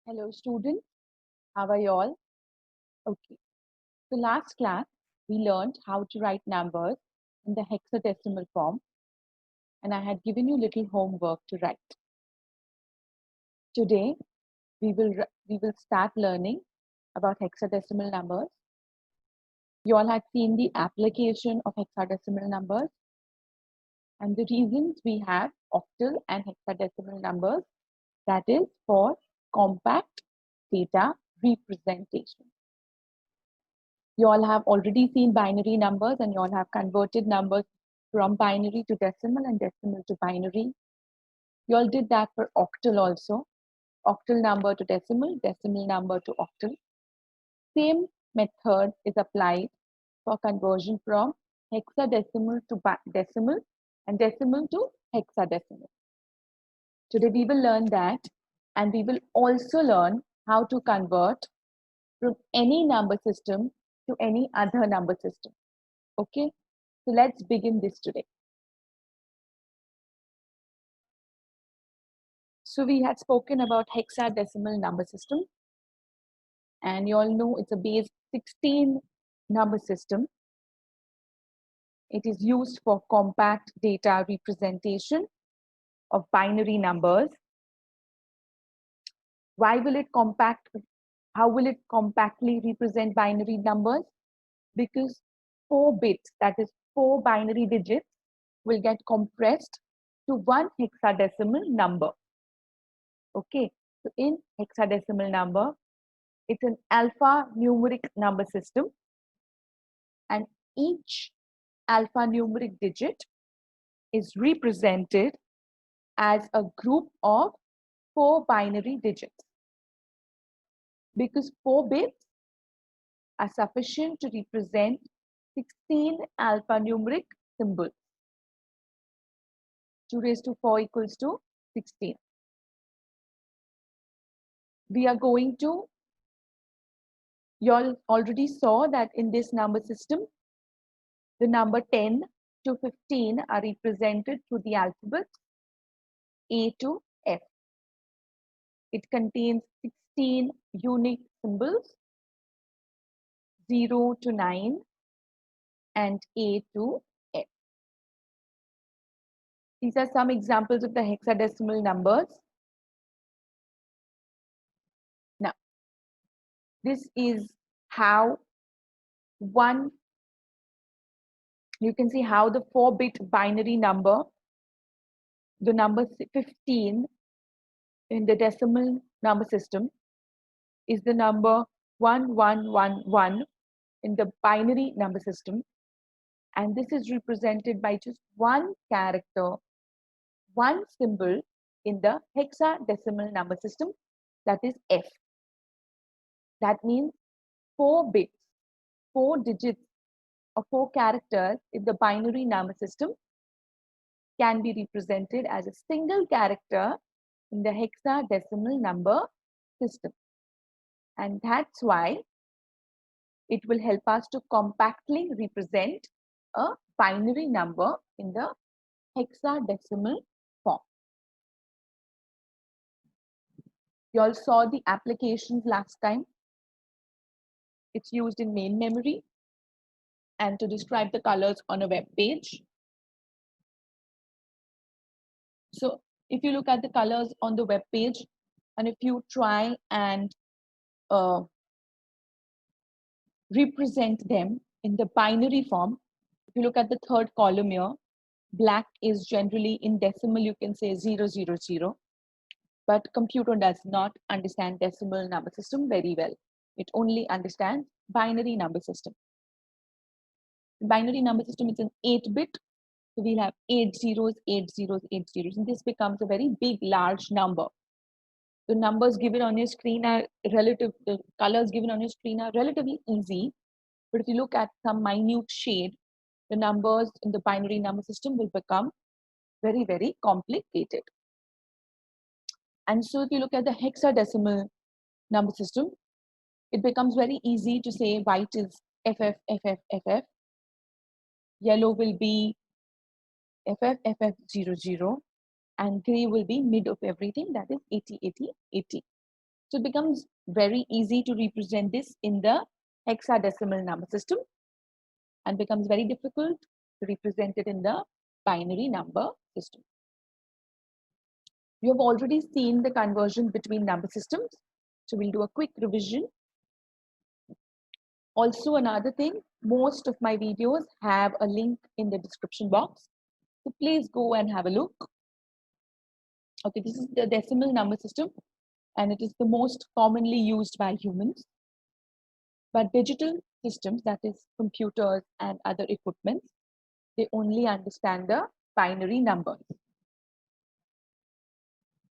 Hello students, how are you all? Okay, so last class we learned how to write numbers in the hexadecimal form and I had given you little homework to write. Today we will start learning about hexadecimal numbers. You all had seen the application of hexadecimal numbers and the reasons we have octal and hexadecimal numbers, that is for compact data representation. You all have already seen binary numbers and you all have converted numbers from binary to decimal and decimal to binary. You all did that for octal also. Octal number to decimal, decimal number to octal. Same method is applied for conversion from hexadecimal to decimal and decimal to hexadecimal. Today we will learn that and we will also learn how to convert from any number system to any other number system. Okay, so let's begin this today. So we had spoken about hexadecimal number system and you all know it's a base 16 number system. It is used for compact data representation of binary numbers. Why will it compact? How will it compactly represent binary numbers? Because 4 bits, that is 4 binary digits, will get compressed to one hexadecimal number. Okay, so in hexadecimal number, it's an alphanumeric number system and each alphanumeric digit is represented as a group of 4 binary digits. Because 4 bits are sufficient to represent 16 alphanumeric symbols. 2 raised to 4 equals to 16. We are going to, you all already saw that in this number system, the number 10 to 15 are represented through the alphabets A to F. It contains 16 unique symbols, 0 to 9 and A to F. These are some examples of the hexadecimal numbers. Now, this is how you can see how the 4-bit binary number, the number 15 in the decimal number system is the number 1111 in the binary number system. And this is represented by just one character, one symbol in the hexadecimal number system, that is F. That means 4 bits, 4 digits or 4 characters in the binary number system can be represented as a single character in the hexadecimal number system. And that's why it will help us to compactly represent a binary number in the hexadecimal form. You all saw the applications last time. It's used in main memory and to describe the colors on a web page. So if you look at the colors on the web page and if you try and represent them in the binary form, if you look at the third column here, black is generally in decimal, you can say 000, but computer does not understand decimal number system very well. It only understands binary number system. Binary number system is an 8-bit. So we'll have 8 zeros, 8 zeros, 8 zeros, and this becomes a very big, large number. The numbers given on your screen are the colors given on your screen are relatively easy. But if you look at some minute shade, the numbers in the binary number system will become very, very complicated. And so if you look at the hexadecimal number system, it becomes very easy to say white is FF, FF, FF. Yellow will be FF, FF, 00. And gray will be mid of everything, that is 80, 80, 80. So it becomes very easy to represent this in the hexadecimal number system and becomes very difficult to represent it in the binary number system. You have already seen the conversion between number systems. So we'll do a quick revision. Also, another thing, most of my videos have a link in the description box. So please go and have a look. Okay, this is the decimal number system, and it is the most commonly used by humans. But digital systems, that is computers and other equipments, they only understand the binary numbers.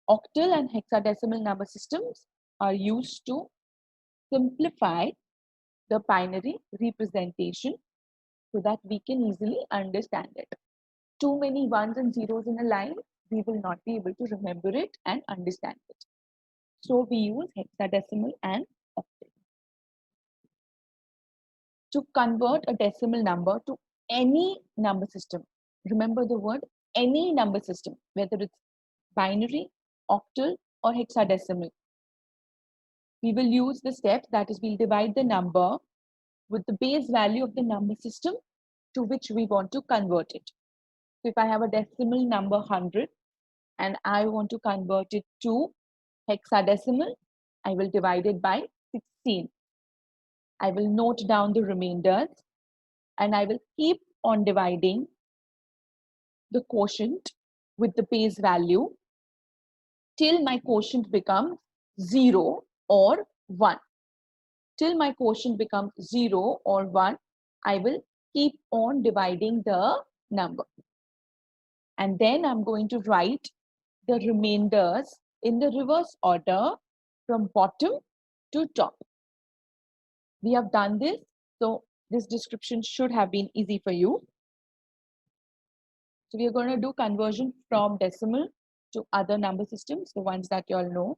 Octal and hexadecimal number systems are used to simplify the binary representation so that we can easily understand it. Too many ones and zeros in a line, we will not be able to remember it and understand it. So we use hexadecimal and octal. To convert a decimal number to any number system, remember the word any number system, whether it's binary, octal, or hexadecimal. We will use the steps, that is, we'll divide the number with the base value of the number system to which we want to convert it. So if I have a decimal number 100 and I want to convert it to hexadecimal, I will divide it by 16. I will note down the remainders and I will keep on dividing the quotient with the base value till my quotient becomes 0 or 1. Till my quotient becomes 0 or 1, I will keep on dividing the number. And then I'm going to write the remainders in the reverse order from bottom to top. We have done this, so this description should have been easy for you. So we are going to do conversion from decimal to other number systems, the ones that you all know.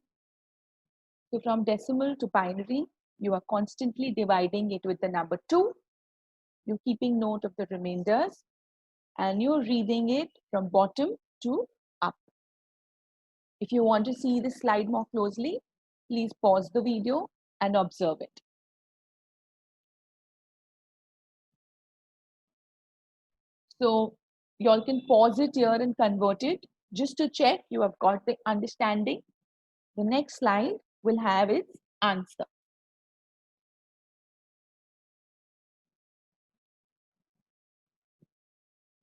So from decimal to binary, you are constantly dividing it with the number 2. You're keeping note of the remainders and you're reading it from bottom to up. If you want to see this slide more closely, please pause the video and observe it. So you all can pause it here and convert it just to check you have got the understanding. The next slide will have its answer.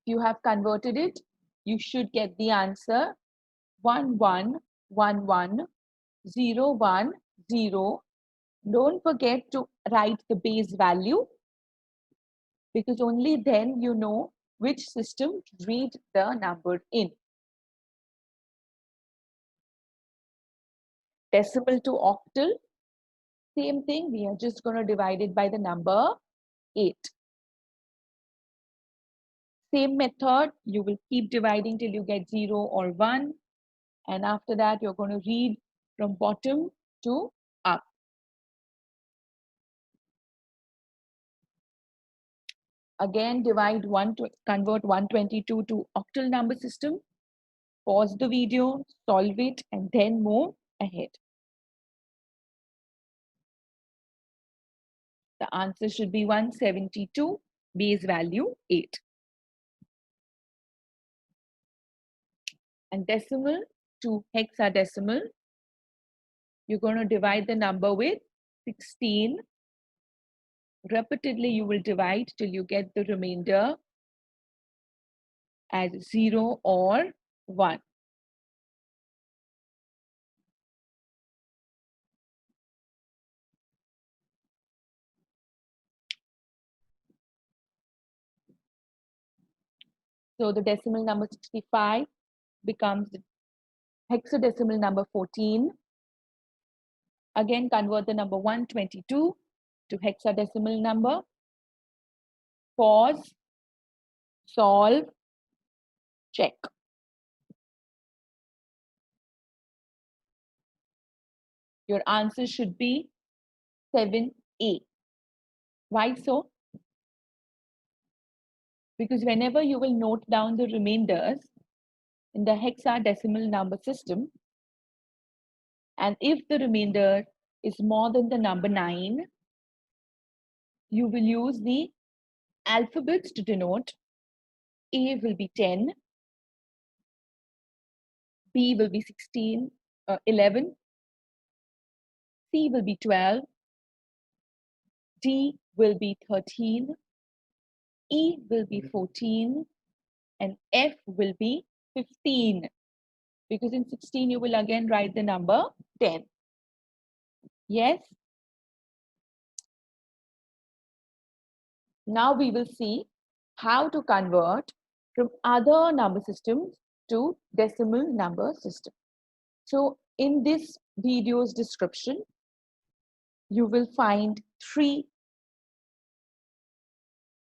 If you have converted it, you should get the answer 11110110. Don't forget to write the base value because only then you know which system to read the number in. Decimal to octal, same thing, we are just going to divide it by the number 8. Same method, you will keep dividing till you get 0 or 1. And after that, you're going to read from bottom to up. Again, convert 122 to octal number system. Pause the video, solve it, and then move ahead. The answer should be 172, base value 8. And decimal to hexadecimal, you're going to divide the number with 16. Repeatedly, you will divide till you get the remainder as 0 or 1. So the decimal number 65 becomes the hexadecimal number 14. Again, convert the number 122 to hexadecimal number. Pause, solve, check. Your answer should be 7A. Why so? Because whenever you will note down the remainders in the hexadecimal number system, And if the remainder is more than the number 9, you will use the alphabets to denote. A will be 10, B will be 16, 11, C will be 12, D will be 13, E will be 14, and F will be 15. Because in 16, you will again write the number 10. Yes? Now we will see how to convert from other number systems to decimal number system. So in this video's description, you will find 3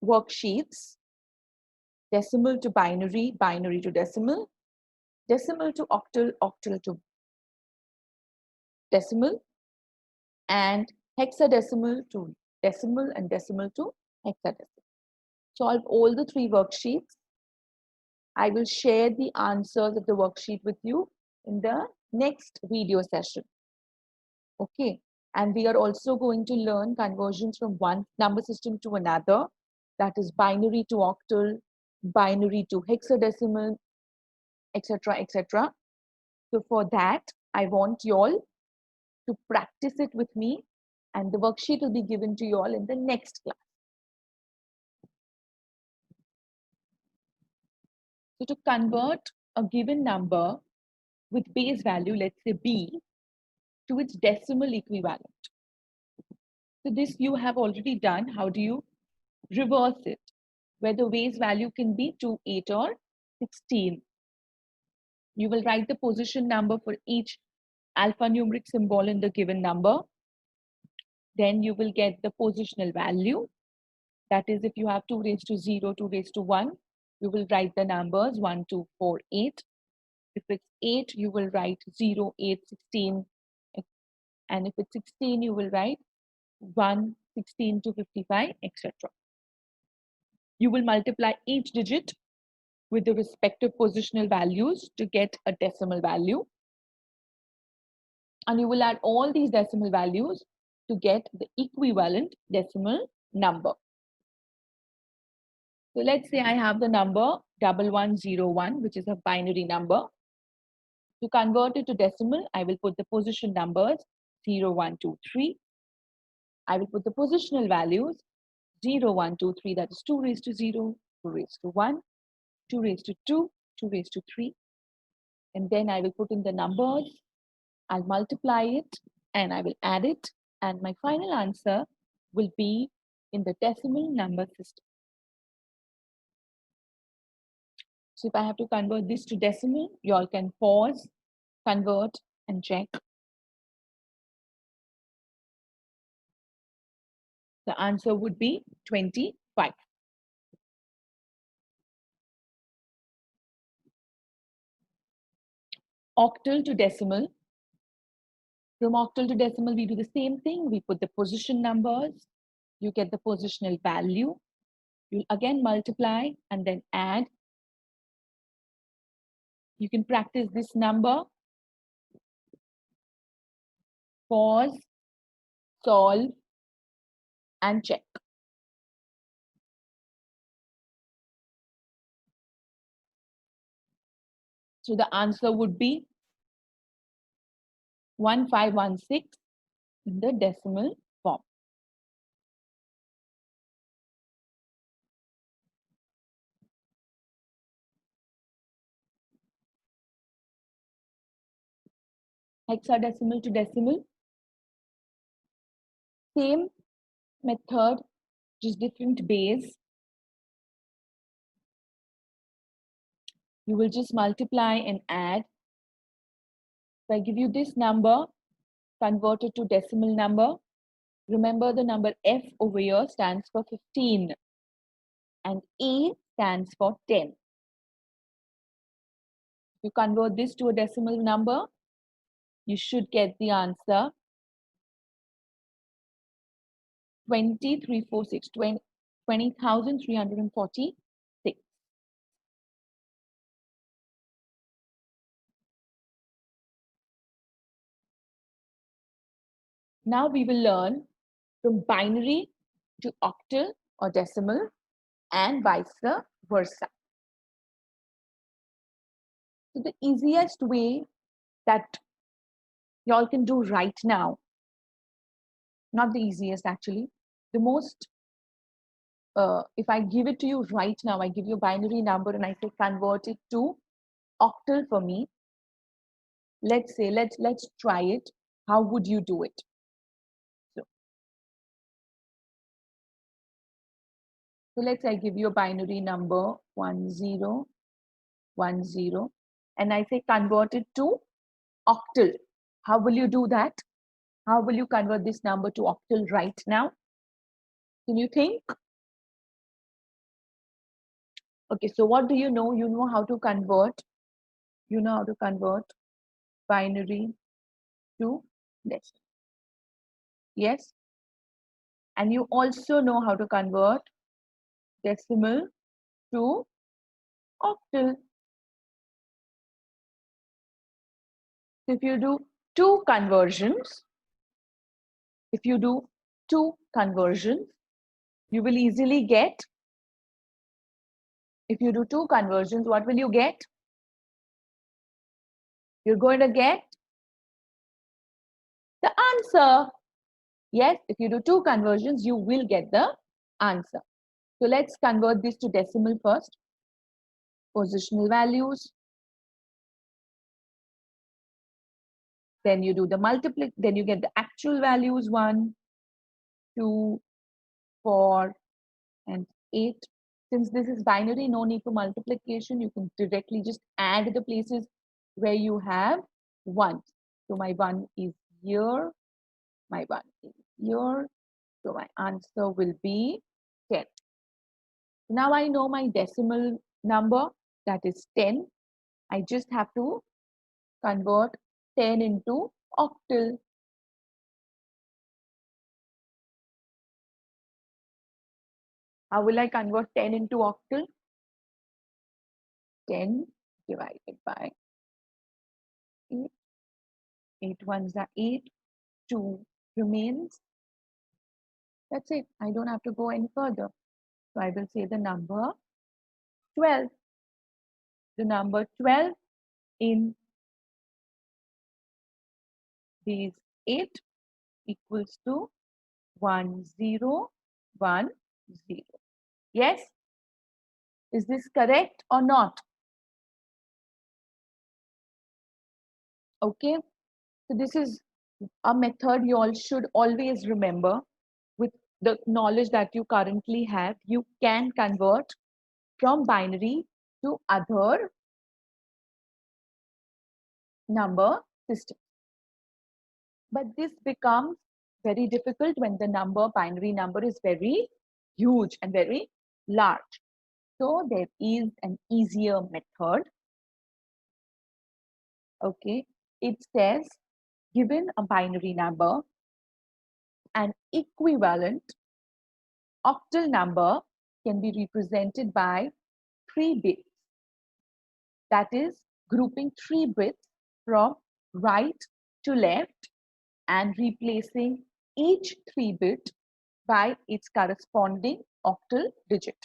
worksheets: decimal to binary, binary to decimal, decimal to octal, octal to decimal, and hexadecimal to decimal, and decimal to hexadecimal. Solve all the 3 worksheets. I will share the answers of the worksheet with you in the next video session. Okay. And we are also going to learn conversions from one number system to another. That is binary to octal, binary to hexadecimal, etc., etc. So for that, I want you all to practice it with me, and the worksheet will be given to you all in the next class. So to convert a given number with base value, let's say B, to its decimal equivalent. So this you have already done. How do you reverse it? Where the base value can be 2, 8, or 16. You will write the position number for each alphanumeric symbol in the given number. Then you will get the positional value. That is, if you have 2 raised to 0, 2 raised to 1, you will write the numbers 1, 2, 4, 8. If it's 8, you will write 0, 8, 16. And if it's 16, you will write 1, 16 to 55, etc. You will multiply each digit with the respective positional values to get a decimal value. And you will add all these decimal values to get the equivalent decimal number. So let's say I have the number 1101, which is a binary number. To convert it to decimal, I will put the position numbers 0, 1, 2, 3. I will put the positional values 0, 1, 2, 3, that is 2 raised to 0, 2 raised to 1, 2 raised to 2, 2 raised to 3. And then I will put in the numbers, I'll multiply it, and I will add it. And my final answer will be in the decimal number system. So if I have to convert this to decimal, you all can pause, convert, and check. The answer would be 25. Octal to decimal. From octal to decimal, we do the same thing. We put the position numbers. You get the positional value. You'll again multiply and then add. You can practice this number. Pause, solve, and check. So the answer would be 1516 in the decimal form. Hexadecimal to decimal. Same method, just different base. You will just multiply and add. If I give you this number, convert it to decimal number. Remember the number F over here stands for 15 and A stands for 10. If you convert this to a decimal number, you should get the answer 20,346. Now we will learn from binary to octal or decimal and vice versa. So the easiest way that y'all can do right now, not the easiest actually, the most, if I give it to you right now, I give you a binary number and I say convert it to octal for me. Let's say, let's try it. How would you do it? So let's say I give you a binary number 1010, and I say convert it to octal. How will you do that? How will you convert this number to octal right now? Can you think? Okay, so what do you know? You know how to convert. You know how to convert binary to decimal. Yes. And you also know how to convert decimal to octal. So if you do two conversions, you will easily get, if you do two conversions, what will you get? You're going to get the answer. Yes, if you do two conversions, you will get the answer. So let's convert this to decimal first. Positional values. Then you do the multiply, then you get the actual values 1, 2, 4, and 8. Since this is binary, no need for multiplication. You can directly just add the places where you have 1. So my 1 is here, my 1 is here. So my answer will be 10. Now I know my decimal number, that is 10. I just have to convert 10 into octal. How will I convert 10 into octal? 10 divided by 8. 8 ones are 8. 2 remains. That's it. I don't have to go any further. So I will say the number 12. The number 12 in these 8 equals to 1010. Yes? Is this correct or not? Okay. So this is a method you all should always remember. With the knowledge that you currently have, you can convert from binary to other number systems. But this becomes very difficult when the binary number is very huge and very large. So there is an easier method. Okay, it says given a binary number, an equivalent octal number can be represented by 3 bits. That is, grouping 3 bits from right to left and replacing each 3 bit by its corresponding octal digit.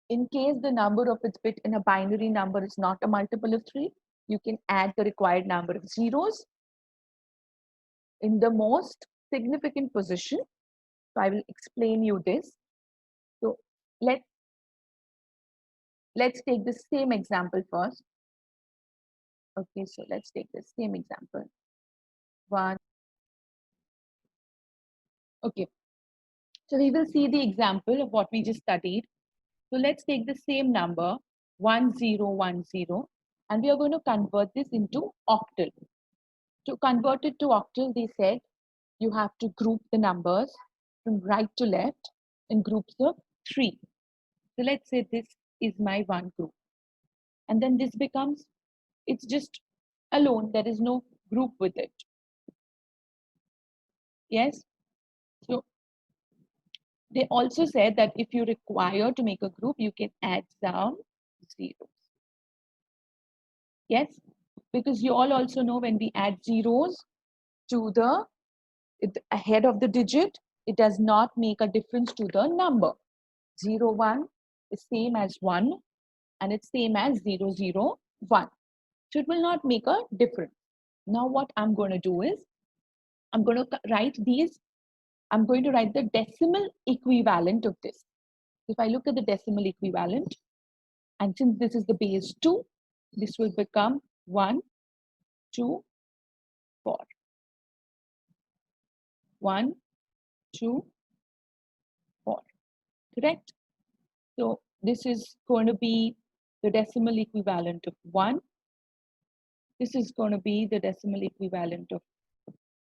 In case the number of its bit in a binary number is not a multiple of 3, you can add the required number of zeros in the most significant position. So I will explain you this. So let's take the same example first. Okay, so let's take the same example. 1. Okay, so we will see the example of what we just studied. So let's take the same number 1010 and we are going to convert this into octal. To convert it to octal, they said you have to group the numbers from right to left in groups of 3. So let's say this is my one group. And then this becomes, it's just alone, there is no group with it. Yes. So they also said that if you require to make a group, you can add some zeros. Yes. because you all also know when we add zeros to the ahead of the digit, it does not make a difference to the number. 0, 1 is same as 1 and it's same as 0, 0, 1. So it will not make a difference. Now what I'm going to do is, I'm going to write these, I'm going to write the decimal equivalent of this. If I look at the decimal equivalent, and since this is the base 2, this will become 1, 2, 4. 1, 2, 4. Correct? So this is going to be the decimal equivalent of 1. This is going to be the decimal equivalent of,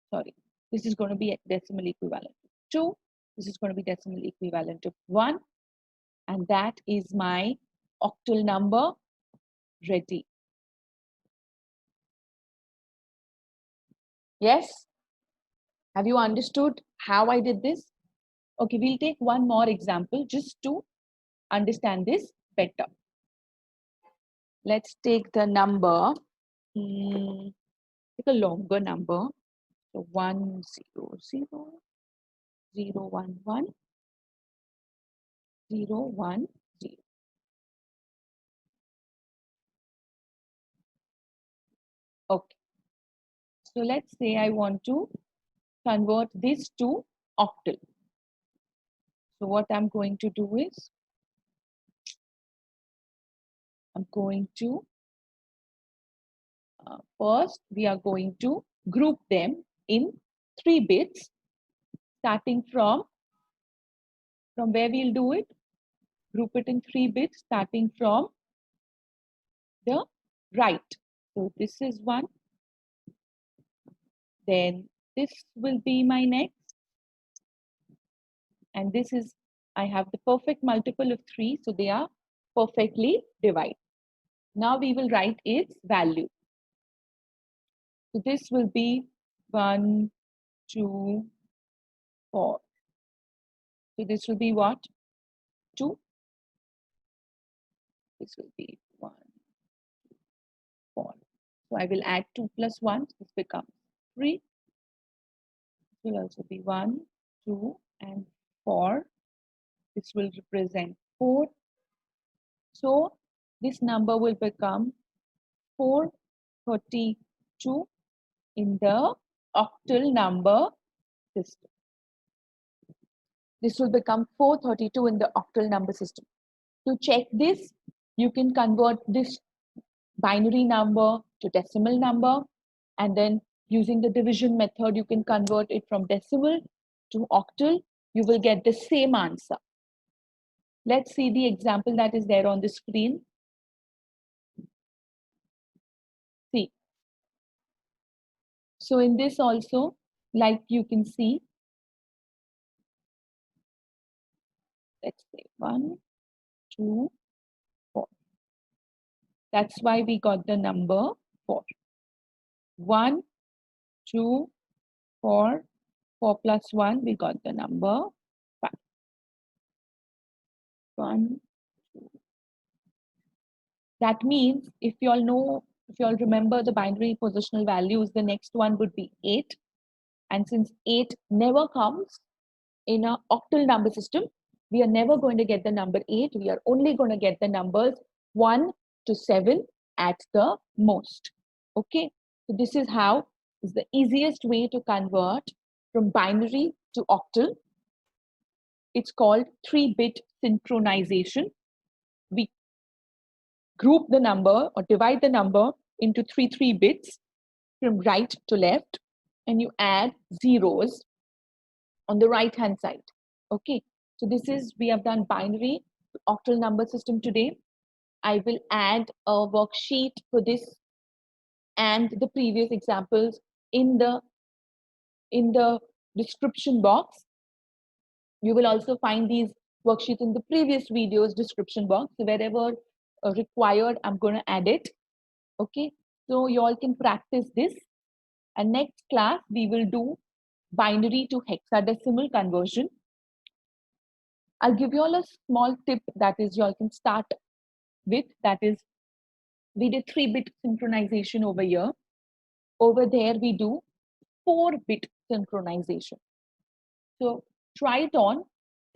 sorry, this is going to be a decimal equivalent of 2. This is going to be decimal equivalent of 1. And that is my octal number ready. Yes? Have you understood how I did this? Okay, we'll take one more example just to understand this better. Let's take the number, take a longer number. So 1, 0, 0, 0, 1, 1, 0, 1, 0. Okay. So let's say I want to convert this to octal. So what I'm going to do is, I'm going to, first we are going to group them in 3 bits, starting from where we'll do it, group it in 3 bits, starting from the right. So this is 1, then this will be my next, and this is, I have the perfect multiple of 3, so they are perfectly divided. Now we will write its value. So this will be 1, 2, 4. So this will be what? 2. This will be 1, 4. So I will add 2 plus 1. This becomes 3. This will also be 1, 2, and 4. This will represent 4. So this number will become 432 in the octal number system. This will become 432 in the octal number system. To check this, you can convert this binary number to decimal number, and then using the division method, you can convert it from decimal to octal. You will get the same answer. Let's see the example that is there on the screen. See. So in this also, like you can see, let's say 1, 2, 4. That's why we got the number 4. 1, 2, 4. 4 plus 1, we got the number 5. 1, 2. That means if you all know, if you all remember the binary positional values, the next one would be 8. And since 8 never comes in an octal number system, we are never going to get the number 8. We are only going to get the numbers 1 to 7 at the most. Okay, so this is how is the easiest way to convert from binary to octal. It's called 3-bit synchronization. We group the number or divide the number into 3 bits from right to left, and you add zeros on the right hand side. Okay, so this is, we have done binary octal number system today. I will add a worksheet for this and the previous examples in the description box. You will also find these worksheets in the previous videos description box. So wherever required, I'm going to add it. Okay, so you all can practice this. And next class, we will do binary to hexadecimal conversion. I'll give you all a small tip that is you all can start with, that is We did 3-bit synchronization over here. Over there, we do 4-bit synchronization. So try it on,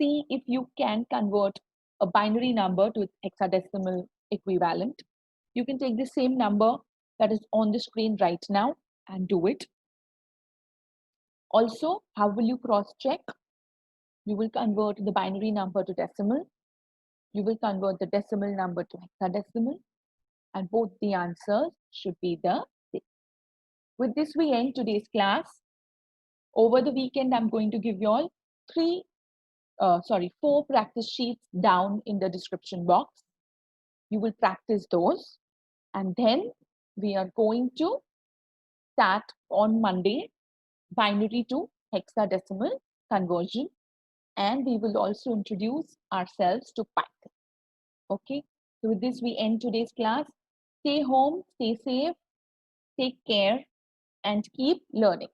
see if you can convert a binary number to its hexadecimal equivalent. You can take the same number that is on the screen right now and do it. Also, how will you cross-check? You will convert the binary number to decimal. You will convert the decimal number to hexadecimal, and both the answers should be the same. With this, we end today's class. Over the weekend, I'm going to give you all 4 practice sheets down in the description box. You will practice those, and then we are going to start on Monday binary to hexadecimal conversion, and we will also introduce ourselves to Python. Okay, so with this, we end today's class. Stay home, stay safe, take care, and keep learning.